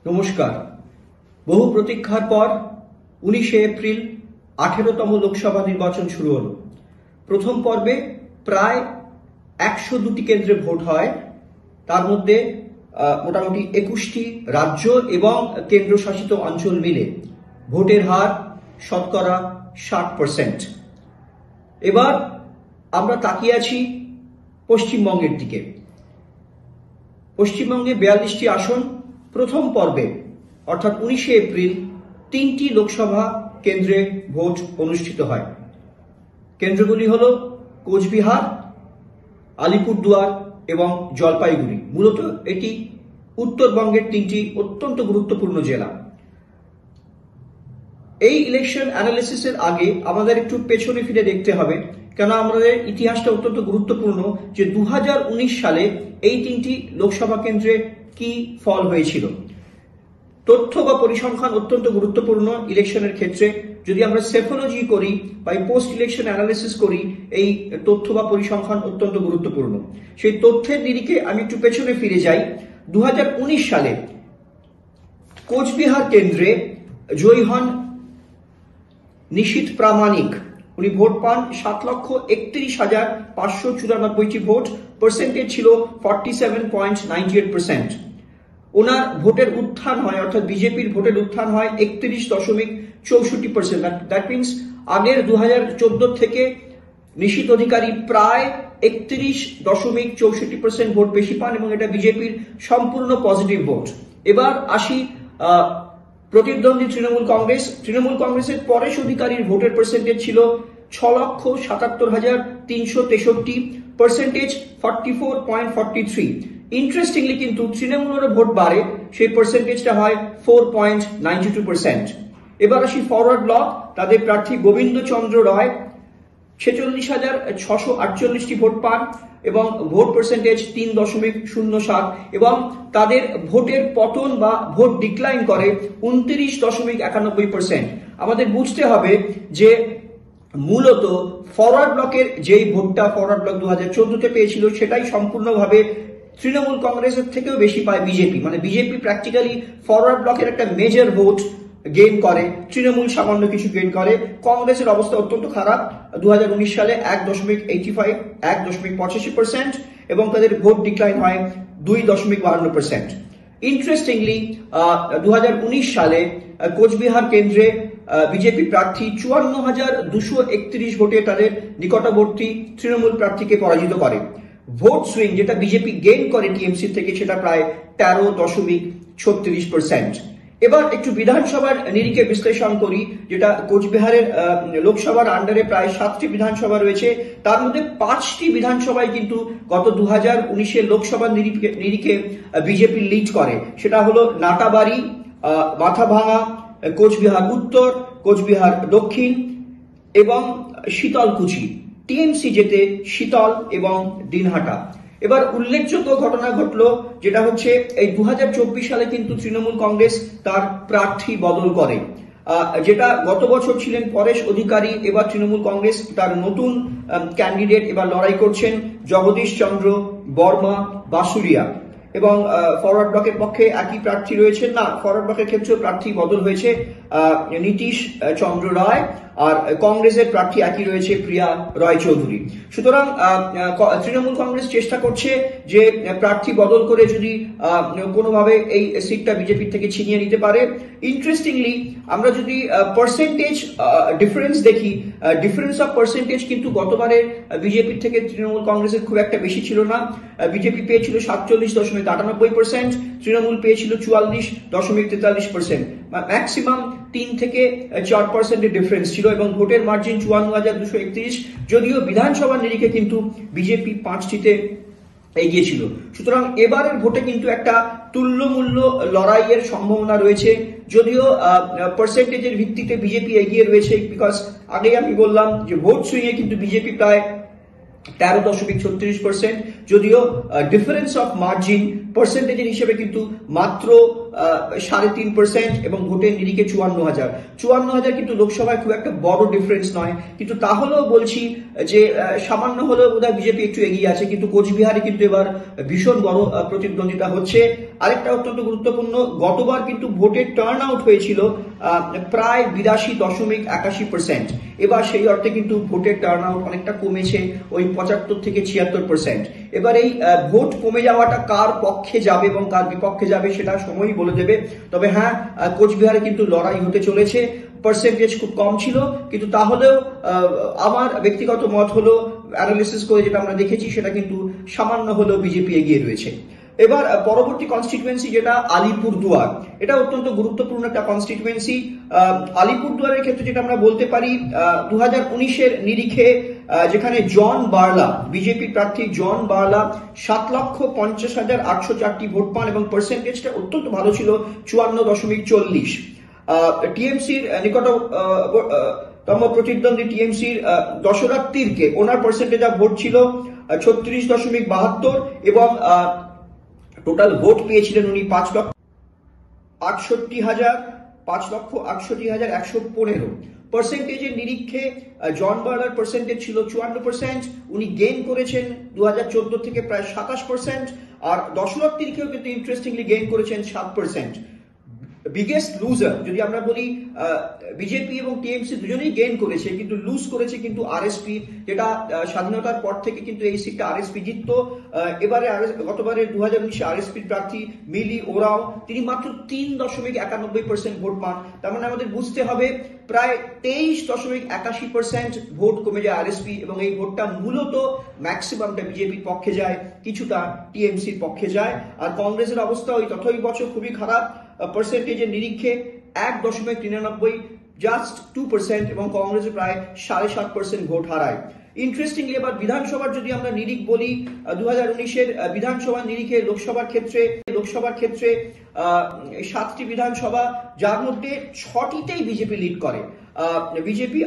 নমস্কার। বহু প্রতীক্ষার পর 19শে এপ্রিল 18তম লোকসভা নির্বাচন শুরু হলো। প্রথম পর্বে প্রায় 102টি কেন্দ্রে ভোট হয়। তার মধ্যে মোটামুটি 21টি রাজ্য এবং কেন্দ্রশাসিত অঞ্চল মিলে ভোটের হার শতকরা 60%। এবার আমরা তাকিয়ে আছি পশ্চিমবঙ্গের দিকে। পশ্চিমবঙ্গে 42টি আসন। প্রথম পর্বে অর্থাৎ 19শে এপ্রিল 3টি লোকসভা কেন্দ্রে ভোট অনুষ্ঠিত হয়। কেন্দ্রগুলি হল কোচবিহার, আলিপুরদুয়ার এবং জলপাইগুড়ি। মূলত এটি উত্তরবঙ্গের 3টি অত্যন্ত গুরুত্বপূর্ণ জেলা। এই ইলেকশন অ্যানালিসিসের আগে আমাদের একটু পেছনে ফিরে দেখতে হবে, কেন আমাদের ইতিহাসটা অত্যন্ত গুরুত্বপূর্ণ যে 2019 সালে এই 3টি লোকসভা কেন্দ্রে কি ফল হয়েছিল। তথ্য বা পরিসংখ্যান অত্যন্ত গুরুত্বপূর্ণ ইলেকশনের ক্ষেত্রে। যদি আমরা সেফোলজি করি বা পোস্ট ইলেকশন অ্যানালিসিস করি, এই তথ্য বা পরিসংখ্যান অত্যন্ত গুরুত্বপূর্ণ। সেই তথ্যের নিরিখে আমি একটু পেছনে ফিরে যাই। 2019 সালে কোচবিহার কেন্দ্রে জয়ী হন নিশীথ প্রামাণিক। উনি ভোট পান 7,31,594টি ভোট। পার্সেন্টেজ ছিল 47.98%। ওনার ভোটের উত্থান হয়, অর্থাৎ বিজেপির ভোটের উত্থান হয় 31.64%। দ্যাট মিনস আগের 2014 থেকে নিশীথ অধিকারী প্রায় 31.64% ভোট বেশি পান এবং এটা বিজেপির সম্পূর্ণ পজিটিভ ভোট। এবার আসি প্রতিদ্বন্দ্বী তৃণমূল কংগ্রেস। তৃণমূল কংগ্রেসের পরেশ অধিকারীর ভোটের পার্সেন্টেজ ছিল 6,77,363, পার্সেন্টেজ 44.43। ইন্টারেস্টিংলি কিন্তু তৃণমূলের ভোট বাড়ে, সেই পার্সেন্টেজটা হয় 4.92%। এবার আসি ফরওয়ার্ড ব্লক। তাদের প্রার্থী গোবিন্দ চন্দ্র রায় 46,648টি ভোট পান এবং ভোট পার্সেন্টেজ 3.07 এবং তাদের ভোটের পতন বা ভোট ডিক্লাইন করে 29.91%। আমাদের বুঝতে হবে যে মূলত ফরওয়ার্ড ব্লকের যেই ভোটটা ফরওয়ার্ড ব্লক 2014-তে পেয়েছিল, সেটাই সম্পূর্ণভাবে তৃণমূল কংগ্রেসের থেকেও বেশি পায় বিজেপি। মানে বিজেপি প্র্যাকটিক্যালি ফরওয়ার্ড ব্লকের একটা মেজর ভোট গেইন করে, তৃণমূল সামান্য কিছু গেইন করে। কংগ্রেসের অবস্থা অত্যন্ত খারাপ। 2019 সালে 1.85% এবং তাদের ভোট ডিক্লাইন হয় 2.52%। ইন্টারেস্টিংলি 2019 সালে কোচবিহার কেন্দ্রে বিজেপি প্রার্থী 54,231 ভোটে তাদের নিকটবর্তী তৃণমূল প্রার্থীকে পরাজিত করে। ভোট সুইং যেটা বিজেপি গেইন করে টিএমসি থেকে, সেটা প্রায় 13.36%। এবার একটু বিধানসভার নিরিখে বিশ্লেষণ করি, যেটা কোচবিহারের লোকসভার আন্ডারে প্রায় 7টি বিধানসভা রয়েছে। তার মধ্যে 5টি বিধানসভায় কিন্তু গত 2019-এর লোকসভার নিরিখে বিজেপি লিড করে। সেটা হলো নাটাবাড়ি, মাথাভাঙা, কোচবিহার উত্তর, কোচবিহার দক্ষিণ এবং শীতলকুচি। টিএমসি যেতে শীতল এবং দিনহাটা। এবার উল্লেখযোগ্য ঘটনা ঘটলো, যেটা হচ্ছে এই 2024 সালে কিন্তু তৃণমূল কংগ্রেস তার প্রার্থী বদল করে। যেটা গত বছর ছিলেন পরেশ অধিকারী, এবার তৃণমূল কংগ্রেস তার নতুন ক্যান্ডিডেট এবার লড়াই করছেন জগদীশ চন্দ্র বর্মা বাসুরিয়া। এবং ফরওয়ার্ড ব্লকের পক্ষে একই প্রার্থী রয়েছেন না, ফরওয়ার্ড ব্লকের ক্ষেত্রে প্রার্থী বদল হয়েছে নীতিশ চন্দ্র রায়, আর কংগ্রেসের প্রার্থী একই রয়েছে প্রিয়া রয় চৌধুরী। সুতরাং তৃণমূল কংগ্রেস চেষ্টা করছে যে প্রার্থী বদল করে যদি কোনোভাবে এই সিটটা বিজেপির থেকে ছিনিয়ে নিতে পারে। ইন্টারেস্টিংলি আমরা যদি পার্সেন্টেজ ডিফারেন্স দেখি, ডিফারেন্স অফ পার্সেন্টেজ কিন্তু গতবারের বিজেপির থেকে তৃণমূল কংগ্রেসের খুব একটা বেশি ছিল না। বিজেপি পেয়েছিল 47.98%, তৃণমূল পেয়েছিল 44.43%। ম্যাক্সিমাম 3 থেকে 4% ডিফারেন্স ছিল এবং ভোটের মার্জিন 54,231। যদিও বিধানসভার নিরিখে কিন্তু বিজেপি 5টিতে এগিয়ে ছিল। সুতরাং এবারের ভোটে কিন্তু একটা তুল্যমূল্য লড়াইয়ের সম্ভাবনা রয়েছে, যদিও পার্সেন্টেজের ভিত্তিতে বিজেপি এগিয়ে রয়েছে। বিকজ আগেই আমি বললাম যে ভোট সুইংয়ে কিন্তু বিজেপি প্রায় 13.36%, যদিও ডিফারেন্স অফ মার্জিন পার্সেন্টেজের হিসেবে কিন্তু মাত্র 3.5% এবং ভোটের নিরিখে 54,000 কিন্তু লোকসভায় খুব একটা বড় ডিফারেন্স নয়, কিন্তু তাহলেও বলছি যে সামান্য হলেও বোধহয় বিজেপি একটু এগিয়ে আছে, কিন্তু কোচবিহারে কিন্তু এবার ভীষণ বড় প্রতিদ্বন্দ্বিতা হচ্ছে। আরেকটা অত্যন্ত গুরুত্বপূর্ণ, গতবার কিন্তু ভোটের টার্ন আউট হয়েছিল প্রায় 82.81%। এবার সেই অর্থে কিন্তু ভোটের টার্ন আউট অনেকটা কমেছে, ওই 75 থেকে 76%। এবার এই ভোট কমে যাওয়াটা কার পক্ষে যাবে এবং কার বিপক্ষে যাবে সেটা সময়ই বলে দেবে। তবে হ্যাঁ, কোচবিহারে কিন্তু লড়াই হতে চলেছে। পার্সেন্টেজ খুব কম ছিল, কিন্তু তাহলেও আমার ব্যক্তিগত মত হলো, অ্যানালিসিস করে যেটা আমরা দেখেছি সেটা কিন্তু সামান্য হলেও বিজেপি এগিয়ে রয়েছে। এবার পরবর্তী কনস্টিটুয়েন্সি যেটা আলিপুরদুয়ার, এটা অত্যন্ত গুরুত্বপূর্ণ একটা কনস্টিটুয়েন্সি। আলিপুরদুয়ারের ক্ষেত্রে যেটা আমরা বলতে পারি, 2019-এর নিরিখে যেখানে জন বার্লা, বিজেপি প্রার্থী জন বার্লা 7,50,804টি ভোট পান এবং পার্সেন্টেজটা অত্যন্ত ভালো ছিল, 54.40। টিএমসির নিকটতম প্রতিদ্বন্দ্বী টিএমসির দশরথ তীরকে, ওনার পার্সেন্টেজ অফ ভোট ছিল 36.72 এবং টোটাল ভোট পেয়েছিলেন উনি 5,68,115। পার্সেন্টেজের নিরীক্ষে জন বার্লার পার্সেন্টেজ ছিল 54%, উনি গেইন করেছেন 2014 থেকে প্রায় 27%। আর দশরথ তীরকেও কিন্তু ইন্টারেস্টিংলি গেইন করেছেন 7%। বিগেস্ট লুজার যদি আমরা বলি, বিজেপি এবং টিএমসি দুজনেই গেইন করেছে, কিন্তু লুজ করেছে কিন্তু আরএসপি, যেটা স্বাধীনতার পর থেকে কিন্তু এই সিটটা আরএসপি জিতত। এবারে গতবারে 2019 আরএসপি প্রার্থী মিলি ওরাও, তিনি মাত্র 3.91% ভোট পান। তার মানে আমাদের বুঝতে হবে প্রায় 23.81% ভোট কমে যায় আরএসপি, এবং এই ভোটটা মূলত ম্যাক্সিমামটা বিজেপির পক্ষে যায়, কিছুটা টিএমসির পক্ষে যায়। আর কংগ্রেসের অবস্থা ওই তথই বছর খুবই খারাপ, পার্সেন্টেজের নিরীক্ষে 1.93, জাস্ট 2%, এবং কংগ্রেস প্রায় 7.5% ভোট হারায়। ইন্টারেস্টিংলি এবার বিধানসভার যদি আমরা নিরিখ বলি, 2019-এর বিধানসভার নিরিখে লোকসভার ক্ষেত্রে 7টি বিধানসভা, যার মধ্যে 6টিতেই বিজেপি লিড করে। বিজেপি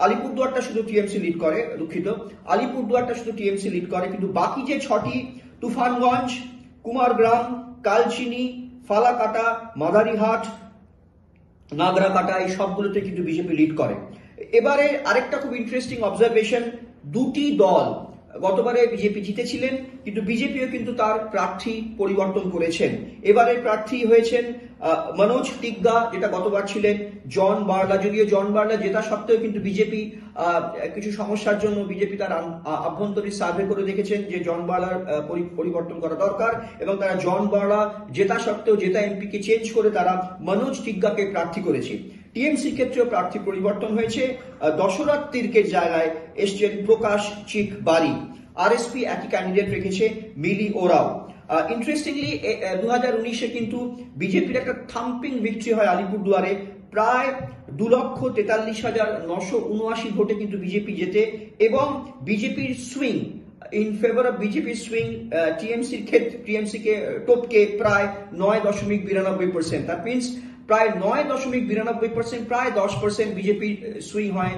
আলিপুরদুয়ারটা শুধু টিএমসি লিড করে, দুঃখিত, আলিপুরদুয়ারটা শুধু টিএমসি লিড করে, কিন্তু বাকি যে 6টি, তুফানগঞ্জ, কুমারগ্রাম, কালচিনি, ফালাকাটা, মাদারিহাট, নাগরাকাটা, এই সবগুলোতে কিন্তু বিজেপি লিড করে। এবারে আরেকটা খুব ইন্টারেস্টিং অবজারভেশন, দুটি দল, গতবারে বিজেপি জিতেছিলেন, কিন্তু বিজেপিও কিন্তু তার প্রার্থী পরিবর্তন করেছেন। এবারে প্রার্থী হয়েছেন মনোজ টিগ্গা, যেটা গতবার ছিলেন জন বার্লা। যদিও জন বার্লা জেতা সত্ত্বেও কিন্তু বিজেপি কিছু সমস্যার জন্য বিজেপি তার আভ্যন্তরীণ সার্ভে করে দেখেছেন যে জন বার্লার পরিবর্তন করা দরকার, এবং তারা জন বার্লা জেতা সত্ত্বেও জেতা এমপিকে চেঞ্জ করে তারা মনোজ টিগ্গাকে প্রার্থী করেছে। টিএমসি ক্ষেত্রেও প্রার্থী পরিবর্তন হয়েছে, দশরথ তীরকের জায়গায় এসছেন প্রকাশ চিক বারি। আরএসপি একই ক্যান্ডিডেট রেখেছে মিলি ওরাও। ইন্টারেস্টিংলি 2019-এ কিন্তু বিজেপির একটা থাম্পিং ভিক্টরি হয় আলিপুরদুয়ারে, প্রায় 2,43,979 ভোটে কিন্তু বিজেপি জেতে, এবং বিজেপির সুইং ইন ফেভার অফ বিজেপির সুইং টিএমসিকে টপকে প্রায় 9.92%। দ্যাট মিনস প্রায় 9.92%, প্রায় 10% বিজেপির সুইং হয়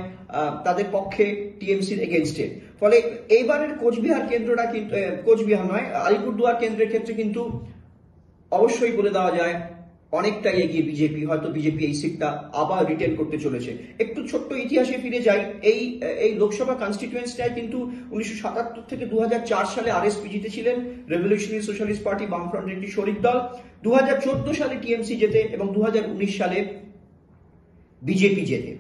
তাদের পক্ষে টিএমসির এগেনস্টে। ফলে এইবারের কোচবিহার কেন্দ্রটা কিন্তু, কোচবিহার নয়, আলিপুরদুয়ার কেন্দ্রের ক্ষেত্রে কিন্তু অবশ্যই বলে দেওয়া যায় অনেকটাই এগিয়ে বিজেপি। হয়তো বিজেপি এই সিটটা আবার রিটেন করতে চলেছে। একটু ছোট্ট ইতিহাসে ফিরে যাই, এই লোকসভা কনস্টিটুয়েন্সিটায় কিন্তু 1977 থেকে 2004 সালে আরএসপি জিতেছিলেন, রেভলিউশনারি সোশ্যালিস্ট পার্টি, বামফ্রন্টের একটি শরিক দল। 2014 সালে টিএমসি জেতে এবং 2019 সালে বিজেপি জেতে।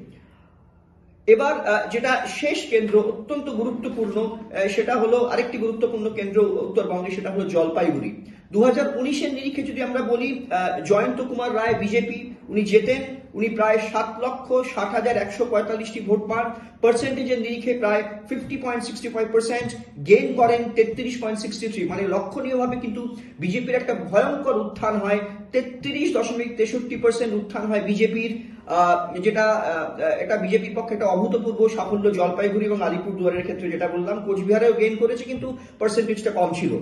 এবার যেটা শেষ কেন্দ্র অত্যন্ত গুরুত্বপূর্ণ, সেটা হলো আরেকটি গুরুত্বপূর্ণ কেন্দ্র উত্তরবঙ্গে, সেটা হলো জলপাইগুড়ি। 2019-এর নিরিখে যদি আমরা বলি, জয়ন্ত কুমার রায় বিজেপি, উনি জেতেন, উনি প্রায় 7,60,145টি ভোট পান, পার্সেন্টেজের নিরিখে প্রায় 50.65%, গেইন করেন 33.63। মানে লক্ষণীয়ভাবে কিন্তু বিজেপির একটা ভয়ঙ্কর উত্থান হয়, 33.63% উত্থান হয় বিজেপির, যেটা এটা বিজেপির পক্ষে একটা অভূতপূর্ব সাফল্য। জলপাইগুড়ি এবং আলিপুরদুয়ারের ক্ষেত্রে যেটা বললাম, কোচবিহারেও গেইন করেছে, কিন্তু পার্সেন্টেজটা কম ছিল।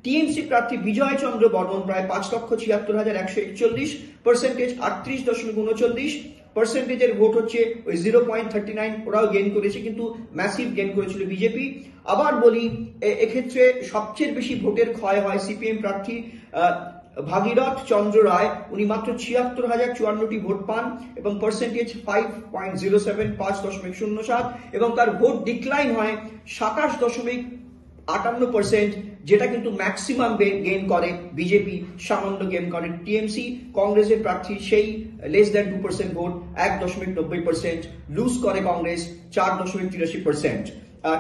টিএমসি প্রার্থী বিজয় চন্দ্র বর্মন প্রায় 5,76,141, পার্সেন্টেজ 38.39, পার্সেন্টেজের ভোট হচ্ছে ওই 0.39, ওরাও গেইন করেছে, কিন্তু ম্যাসিভ গেইন করেছিল বিজেপি। আবার বলি, এক্ষেত্রে সবচেয়ে বেশি ভোটের ক্ষয় হয় সিপিএম প্রার্থী ভাগীরথ চন্দ্র রায়, উনি মাত্র ৭৬,০৫৪টি ভোট পান এবং পার্সেন্টেজ 5.07, 5.07, এবং তার ভোট ডিক্লাইন হয় ২৭.৫৮%, যেটা কিন্তু ম্যাক্সিমাম গেইন করে বিজেপি, সামান্য গেইন করে টিএমসি। কংগ্রেসের প্রার্থী সেই লেস দ্যান 2% ভোট, ১.৯০%, লুজ করে কংগ্রেস ৪.৮৩%।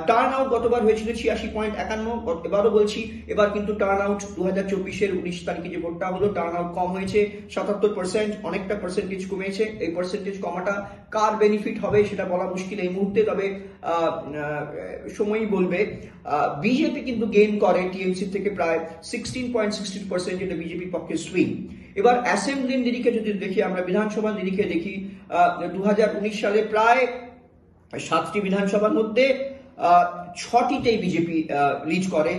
টার্ন আউট গতবার হয়েছিল ৮৬.৫১, এবারও বলছি এবার কিন্তু টার্ন আউট ২০২৪-এর ১৯ তারিখে যে ভোটটা হলো, টার্ন আউট কম হয়েছে ৭৭%, অনেকটা পার্সেন্টেজ কমেছে। এই পার্সেন্টেজ কমাটা কার বেনিফিট হবে সেটা বলা মুশকিল এই মুহূর্তে, তবে সময়ই বলবে। বিজেপি কিন্তু গেইন করে টিএমসি থেকে প্রায় 16.16%, যেটা বিজেপির পক্ষে সুইং। এবার অ্যাসেম্বলির নিরিখে যদি দেখি, আমরা বিধানসভার নিরিখে দেখি, ২০১৯ সালে প্রায় 7টি বিধানসভার মধ্যে 6টিতেই বিজেপি লিড করে।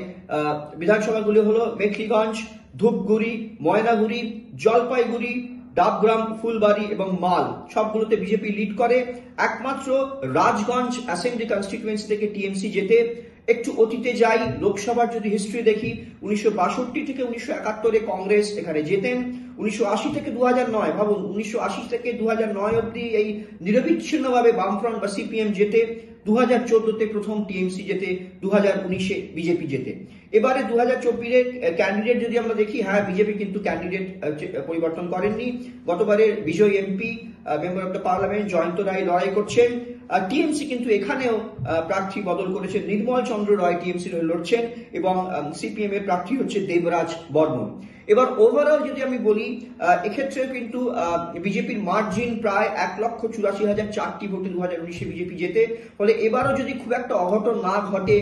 বিধানসভাগুলি হলো মেখলিগঞ্জ, ধূপগুড়ি, ময়নাগুড়ি, জলপাইগুড়ি, ডাবগ্রাম, ফুলবাড়ি এবং মাল, সবগুলোতে বিজেপি লিড করে। একমাত্র রাজগঞ্জ অ্যাসেম্বলি কনস্টিটিউয়েন্সি থেকে টিএমসি জেতে। একটু অতীতে যাই, লোকসভার যদি হিস্ট্রি দেখি, ১৯৬২ থেকে ১৯৭১-এ কংগ্রেস এখানে জেতেন। ১৯৮০ থেকে ২০০৯, ভাবুন ১৯৮০ থেকে ২০০৯ অব্দি এই নিরবিচ্ছিন্নভাবে বামফ্রন্ট বা সিপিএম জেতে। ২০১৪-তে প্রথম টিএমসি জেতে, 2019-এ বিজেপি জেতে। এবারে 2024-এর ক্যান্ডিডেট যদি আমরা দেখি, হ্যাঁ বিজেপি কিন্তু ক্যান্ডিডেট পরিবর্তন করেননি। গতবারের বিজয় MP, member of the parliament Jayanta Roy লড়াই করছেন। টিএমসি কিন্তু এখানেও প্রার্থী বদল করেছে, নির্মল চন্দ্র রায় টিএমসি লড়ছেন এবং সিপিএম এর প্রার্থী হচ্ছে দেবরাজ বর্মন। এবার ওভারঅল যদি আমি বলি, এক্ষেত্রে কিন্তু বিজেপির মার্জিন প্রায় ১,৮৪,০০০ ভোটে 2019-এ বিজেপি জেতে। ফলে এবারও যদি খুব একটা অঘটন না ঘটে,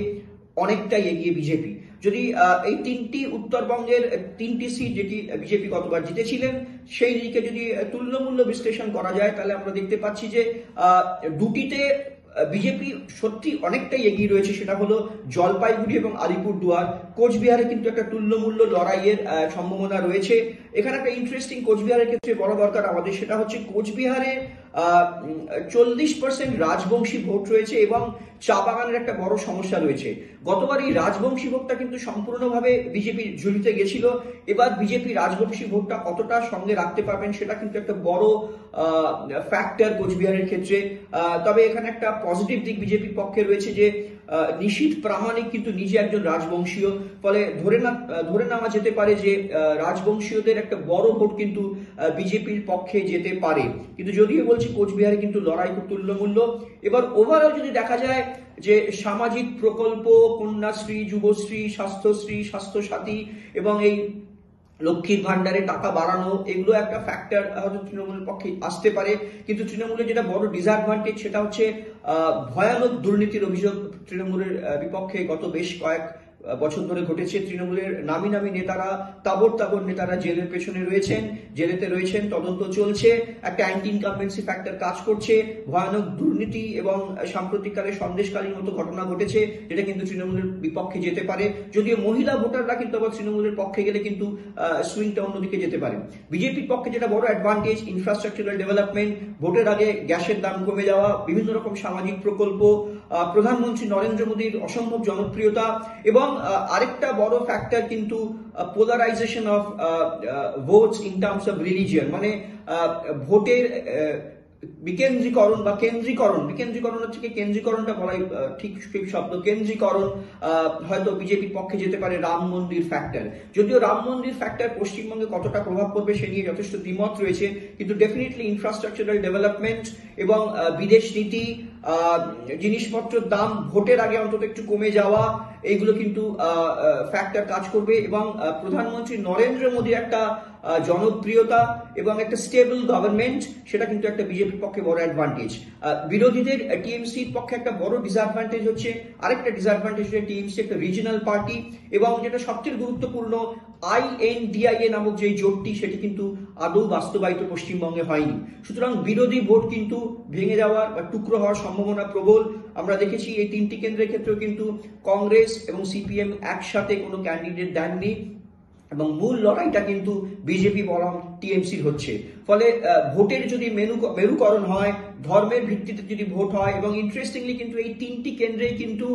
অনেকটাই এগিয়ে বিজেপি। যদি এই তিনটি উত্তরবঙ্গের 3টি সিট যেটি বিজেপি গতবার জিতেছিলেন, সেই দিকে যদি তুল্যমূল্য বিশ্লেষণ করা যায়, তাহলে আমরা দেখতে পাচ্ছি যে দুটিতে বিজেপি সত্যি অনেকটাই এগিয়ে রয়েছে। সেটা হলো জলপাইগুড়ি এবং আলিপুরদুয়ার। কোচবিহারে কিন্তু একটা তুল্যমূল্য লড়াইয়ের সম্ভাবনা রয়েছে। এখানে একটা ইন্টারেস্টিং কোচবিহারের ক্ষেত্রে বড় দরকার আমাদের, সেটা হচ্ছে কোচবিহারে 40% রাজবংশী ভোট রয়েছে এবং চা বাগানের একটা বড় সমস্যা রয়েছে। গতবার এই রাজবংশী ভোটটা কিন্তু সম্পূর্ণভাবে বিজেপির ঝুলিতে গেছিল। এবার বিজেপি রাজবংশী ভোটটা কতটা সঙ্গে রাখতে পারবেন সেটা কিন্তু একটা বড় ফ্যাক্টর কোচবিহারের ক্ষেত্রে। তবে এখানে একটা পজিটিভ দিক বিজেপির পক্ষে রয়েছে যে নিশীথ প্রামাণিক কিন্তু নিজে একজন রাজবংশীয়। ফলে ধরে নেওয়া যেতে পারে যে রাজবংশীয়দের একটা বড় ভোট কিন্তু বিজেপির পক্ষে যেতে পারে। কিন্তু যদিও বলছি কোচবিহারে কিন্তু লড়াই খুব তুল্যমূল্য। এবার ওভারঅল যদি দেখা যায় যে সামাজিক প্রকল্প, কন্যাশ্রী, যুবশ্রী, স্বাস্থ্যশ্রী, স্বাস্থ্যসাথী এবং এই লক্ষ্মীর ভান্ডারে টাকা বাড়ানো, এগুলো একটা ফ্যাক্টর হয়তো তৃণমূলের পক্ষে আসতে পারে। কিন্তু তৃণমূলের যেটা বড় ডিসঅ্যাডভান্টেজ সেটা হচ্ছে ভয়ানক দুর্নীতির অভিযোগ তৃণমূলের বিপক্ষে গত বেশ কয়েক বছর ধরে ঘটেছে। তৃণমূলের নামি নামি নেতারা, তাবড় নেতারা জেলের পেছনে রয়েছেন, জেলেতে রয়েছেন, তদন্ত চলছে, একটা অ্যান্টি ইনকামবেন্সি ফ্যাক্টর কাজ করছে, ভয়ানক দুর্নীতি এবং সাম্প্রতিককালে সন্দেশকালীন মতো ঘটনা ঘটেছে, যেটা কিন্তু তৃণমূলের বিপক্ষে যেতে পারে। যদিও মহিলা ভোটাররা কিন্তু আবার তৃণমূলের পক্ষে গেলে কিন্তু সুইংটা অন্যদিকে যেতে পারে। বিজেপির পক্ষে যেটা বড় অ্যাডভান্টেজ, ইনফ্রাস্ট্রাকচারাল ডেভেলপমেন্ট, ভোটের আগে গ্যাসের দাম কমে যাওয়া, বিভিন্ন রকম সামাজিক প্রকল্প, প্রধানমন্ত্রী নরেন্দ্র মোদীর অসম্ভব জনপ্রিয়তা এবং আরেকটা বড় ফ্যাক্টর কিন্তু polarisation of votes in terms of religion, মানে ভোটের বিকেন্দ্রীকরণ বা বিকেন্দ্রীকরণের থেকে কেন্দ্রীকরণটা বলাই ঠিক শব্দ, কেন্দ্রীকরণ হয়তো বিজেপির পক্ষে যেতে পারে। রাম মন্দির ফ্যাক্টর, যদিও রাম মন্দির ফ্যাক্টর পশ্চিমবঙ্গে কতটা প্রভাব পড়বে সে নিয়ে যথেষ্ট দ্বিমত রয়েছে, কিন্তু ডেফিনেটলি ইনফ্রাস্ট্রাকচারাল ডেভেলপমেন্ট এবং বিদেশ নীতি, জিনিসপত্রের দাম ভোটের আগে অন্তত একটু কমে যাওয়া, এইগুলো কিন্তু ফ্যাক্টর কাজ করবে। এবং প্রধানমন্ত্রী নরেন্দ্র মোদীর একটা জনপ্রিয়তা এবং একটা স্টেবল গভর্নমেন্ট, সেটা কিন্তু একটা বিজেপির পক্ষে বড় অ্যাডভান্টেজ। বিরোধীদের টিএমসির পক্ষে একটা বড় ডিসঅ্যাডভান্টেজ হচ্ছে, আরেকটা ডিসঅ্যাডভান্টেজ হচ্ছে টিএমসি একটা রিজিনাল পার্টি এবং যেটা সবচেয়ে গুরুত্বপূর্ণ, INDIA নামক যে জোটটি সেটি কিন্তু আদৌ বাস্তবায়িত পশ্চিমবঙ্গে হয়নি। সুতরাং বিরোধী ভোট কিন্তু ভেঙে যাওয়ার বা টুকরো হওয়ার সম্ভাবনা প্রবল। আমরা দেখেছি এই 3টি কেন্দ্রের ক্ষেত্রেও কিন্তু কংগ্রেস এবং সিপিএম একসাথে কোনো ক্যান্ডিডেট দেননি। এবং মূল লড়াইটা কিন্তু বিজেপি বনাম টিএমসির হচ্ছে। ফলে ভোটের যদি মেরুকরণ হয়, ধর্মের ভিত্তিতে যদি ভোট হয়, এবং ইন্টারেস্টিংলি কিন্তু এই তিনটি কেন্দ্রেই কিন্তু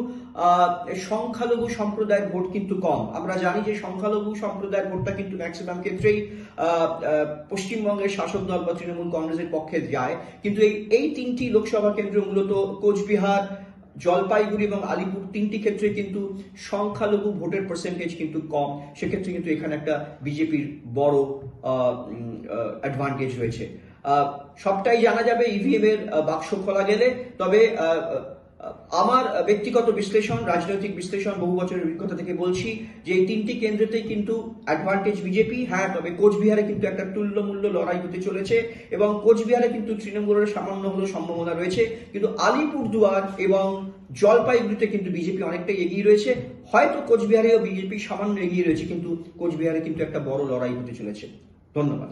সংখ্যালঘু সম্প্রদায়ের ভোট কিন্তু কম। আমরা জানি যে সংখ্যালঘু সম্প্রদায়ের ভোটটা কিন্তু ম্যাক্সিমাম ক্ষেত্রেই পশ্চিমবঙ্গের শাসক দল বা তৃণমূল কংগ্রেসের পক্ষে যায়। কিন্তু এই তিনটি লোকসভা কেন্দ্র মূলত কোচবিহার, জলপাইগুড়ি এবং আলিপুর তিনটি ক্ষেত্রে কিন্তু সংখ্যালঘু ভোটের পার্সেন্টেজ কিন্তু কম। সেক্ষেত্রে কিন্তু এখানে একটা বিজেপির বড় অ্যাডভান্টেজ রয়েছে। সবটাই জানা যাবে ইভিএম এর বাক্স খোলা গেলে। তবে আমার ব্যক্তিগত বিশ্লেষণ, রাজনৈতিক বিশ্লেষণ, বহু বছরের অভিজ্ঞতা থেকে বলছি যে এই তিনটি কেন্দ্রতেই কিন্তু অ্যাডভান্টেজ বিজেপি। হ্যাঁ, তবে কোচবিহারে কিন্তু একটা তুল্যমূল্য লড়াই হতে চলেছে, এবং কোচবিহারে কিন্তু তৃণমূলের সামান্য হলেও সম্ভাবনা রয়েছে। কিন্তু আলিপুরদুয়ার এবং জলপাইগুড়িতে কিন্তু বিজেপি অনেকটাই এগিয়ে রয়েছে। হয়তো কোচবিহারেও বিজেপি সামান্য এগিয়ে রয়েছে, কিন্তু কোচবিহারে কিন্তু একটা বড় লড়াই হতে চলেছে। ধন্যবাদ।